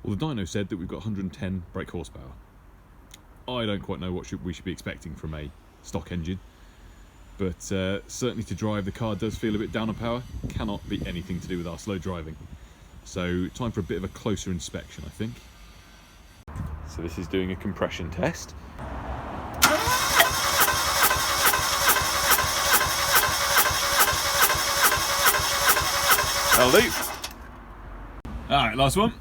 Well, the dyno said that we've got 110 brake horsepower. I don't quite know what we should be expecting from a stock engine, but certainly to drive the car does feel a bit down on power. Cannot be anything to do with our slow driving. So time for a bit of a closer inspection, I think. So this is doing a compression test. That'll do. Alright, last one.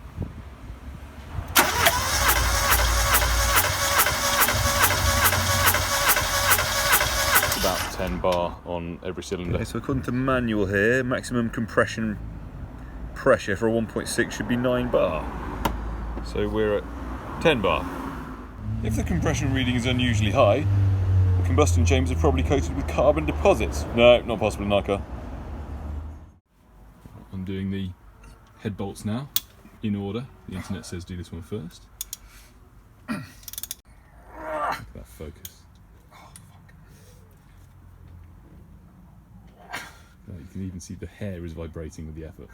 About 10 bar on every cylinder. Okay, so according to manual here, maximum compression pressure for a 1.6 should be 9 bar. So we're at 10 bar. If the compression reading is unusually high, the combustion chambers are probably coated with carbon deposits. No, not possible in our car. I'm doing the head bolts now, in order. The internet says do this one first. Look at that focus. Oh, you can even see the hair is vibrating with the effort.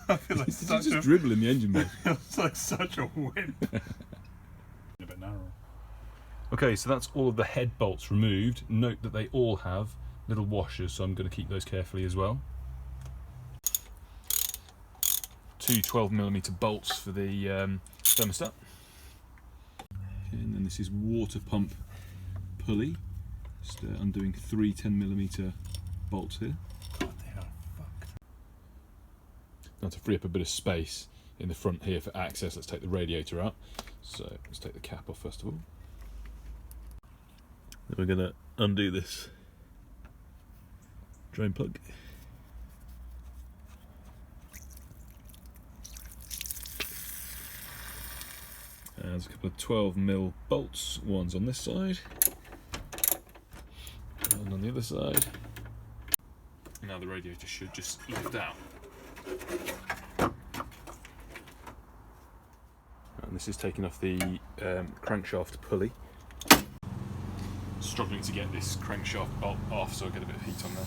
I feel like just dribble in the engine bay. It's like such a wimp. A bit narrow. Okay, so that's all of the head bolts removed. Note that they all have little washers, so I'm going to keep those carefully as well. Two 12mm bolts for the thermostat. And then this is water pump pulley. Just undoing three 10mm bolts here. God, they are fucked. Now to free up a bit of space in the front here for access, let's take the radiator out. So let's take the cap off first of all. Then we're going to undo this drain plug. And there's a couple of 12mm bolts. One's on this side, one on the other side. And now the radiator should just lift out. And this is taking off the crankshaft pulley. Struggling to get this crankshaft bolt off, so I'll get a bit of heat on there.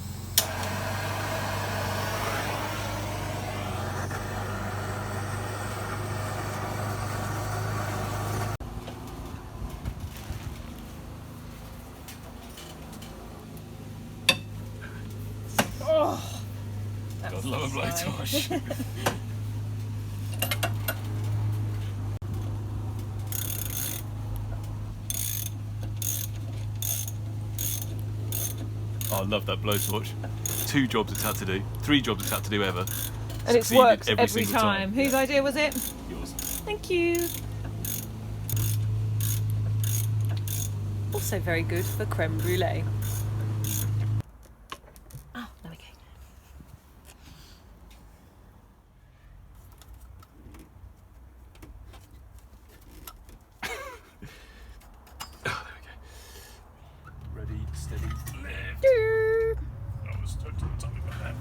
Oh, God, love a blowtorch. Oh, I love that blowtorch. 2 jobs it's had to do, 3 jobs it's had to do ever. And it's worked every single time. Whose idea was it? Yours. Thank you. Also very good for creme brulee. Oh, there we go. Oh, there we go. Ready, steady, lift. That was totally something like that.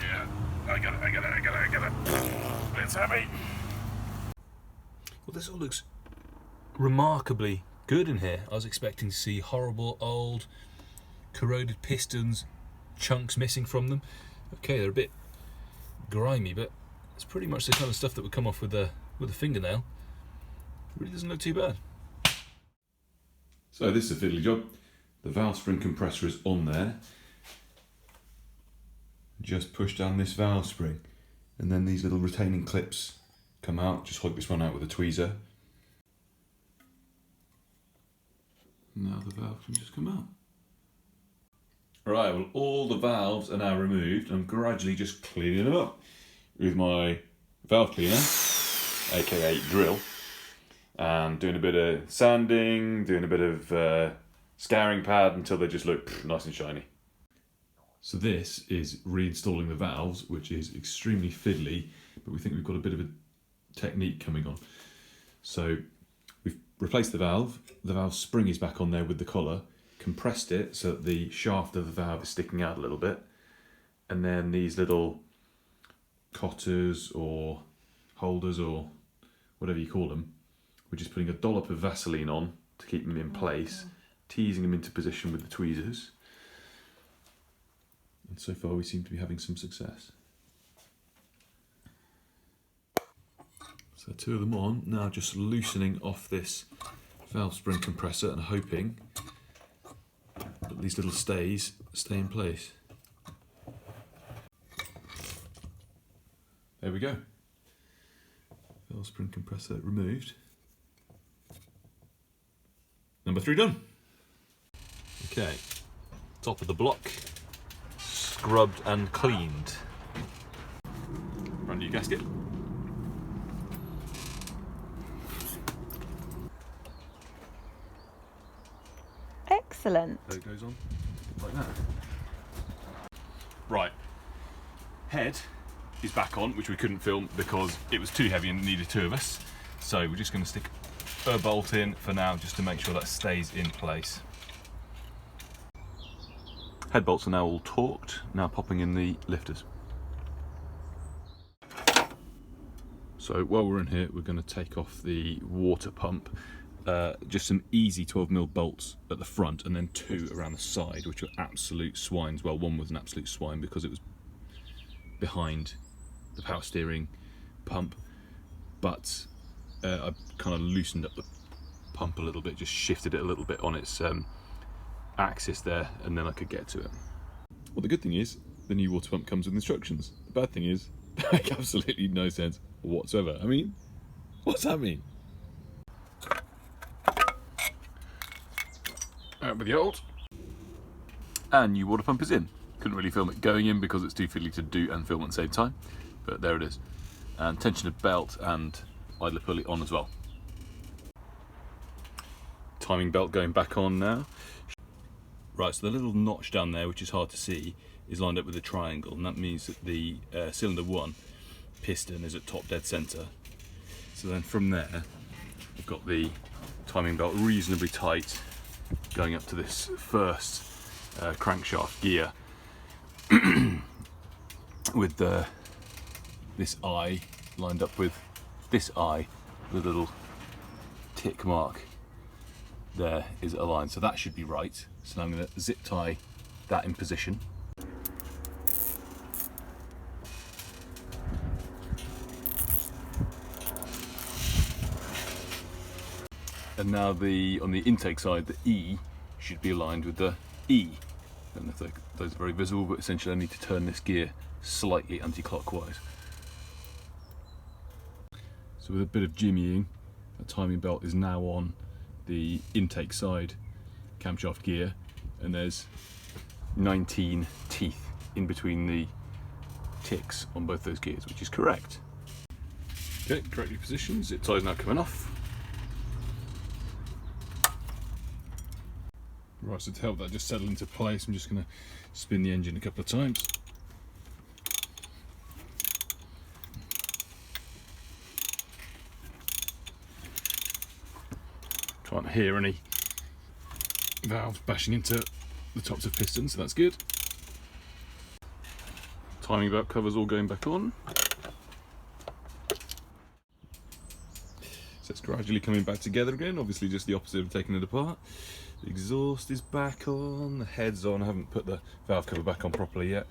Yeah. I got it. It's heavy. Well, this all looks remarkably good in here. I was expecting to see horrible old corroded pistons, chunks missing from them. Okay, they're a bit grimy, but it's pretty much the kind of stuff that would come off with a fingernail. It really doesn't look too bad. So this is a fiddly job. The valve spring compressor is on there. Just push down this valve spring, and then these little retaining clips come out. Just hook this one out with a tweezer. Now the valve can just come out. Right, well, all the valves are now removed. I'm gradually just cleaning them up with my valve cleaner, aka drill, and doing a bit of sanding, doing a bit of scouring pad until they just look nice and shiny. So this is reinstalling the valves, which is extremely fiddly, but we think we've got a bit of a technique coming on. So we've replaced the valve spring is back on there with the collar, compressed it so that the shaft of the valve is sticking out a little bit, and then these little cotters or holders or whatever you call them, we're just putting a dollop of Vaseline on to keep them in place, teasing them into position with the tweezers. And so far we seem to be having some success. So 2 of them on, now just loosening off this valve spring compressor and hoping that these little stays stay in place. There we go. Valve spring compressor removed. Number 3 done. Okay, top of the block, scrubbed and cleaned. Brand new gasket. Excellent. So it goes on like that. Right, head is back on, which we couldn't film because it was too heavy and needed 2 of us. So we're just going to stick a bolt in for now just to make sure that stays in place. Head bolts are now all torqued, now popping in the lifters. So while we're in here, we're going to take off the water pump. Just some easy 12mm bolts at the front and then 2 around the side, which are absolute swines. Well, one was an absolute swine because it was behind the power steering pump, but I kind of loosened up the pump a little bit, just shifted it a little bit on its axis there, and then I could get to it. Well, the good thing is the new water pump comes with instructions. The bad thing is they make absolutely no sense whatsoever. I mean, what's that mean? Out with the old. And new water pump is in. Couldn't really film it going in because it's too fiddly to do and film at the same time, but there it is. And tension of belt and idler pulley on as well. Timing belt going back on now. Right, so the little notch down there, which is hard to see, is lined up with a triangle, and that means that the cylinder 1 piston is at top dead centre. So then from there, we've got the timing belt reasonably tight, going up to this first crankshaft gear with this eye lined up with this eye, the little tick mark there is aligned, so that should be right. So now I'm going to zip tie that in position. And now on the intake side, the E should be aligned with the E. I don't know if those are very visible, but essentially I need to turn this gear slightly anti-clockwise. So with a bit of jimmying, the timing belt is now on the intake side camshaft gear, and there's 19 teeth in between the ticks on both those gears, which is correct. Okay, correctly positioned, zip tie's now coming off. Right, so to help that just settle into place, I'm just going to spin the engine a couple of times. Can't hear any valves bashing into the tops of pistons, so that's good. Timing belt covers all going back on. So it's gradually coming back together again, obviously just the opposite of taking it apart. The exhaust is back on, the head's on, I haven't put the valve cover back on properly yet.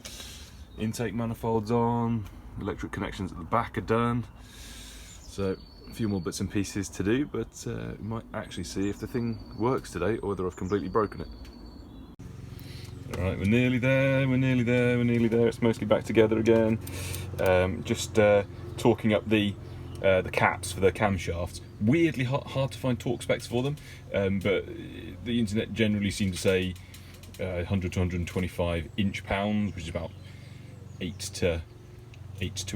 Intake manifold's on, electric connections at the back are done. So a few more bits and pieces to do, but we might actually see if the thing works today or whether I've completely broken it. Alright, we're nearly there, we're nearly there, we're nearly there. It's mostly back together again. Just torquing up the caps for the camshafts. Weirdly hard to find torque specs for them, but the internet generally seems to say 100 to 125 inch-pounds, which is about 8 to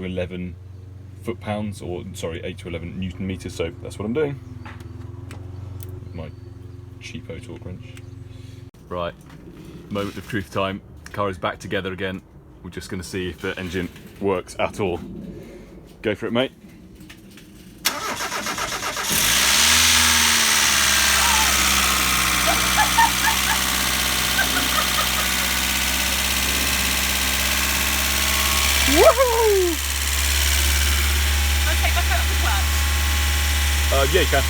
11 foot-pounds, or sorry, 8 to 11 newton meters. So that's what I'm doing. My cheapo torque wrench. Right, moment of truth time. The car is back together again. We're just going to see if the engine works at all. Go for it, mate. Woohoo! Can I take my foot off the clutch? Yeah, you can.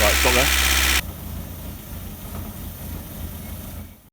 Right, stop there.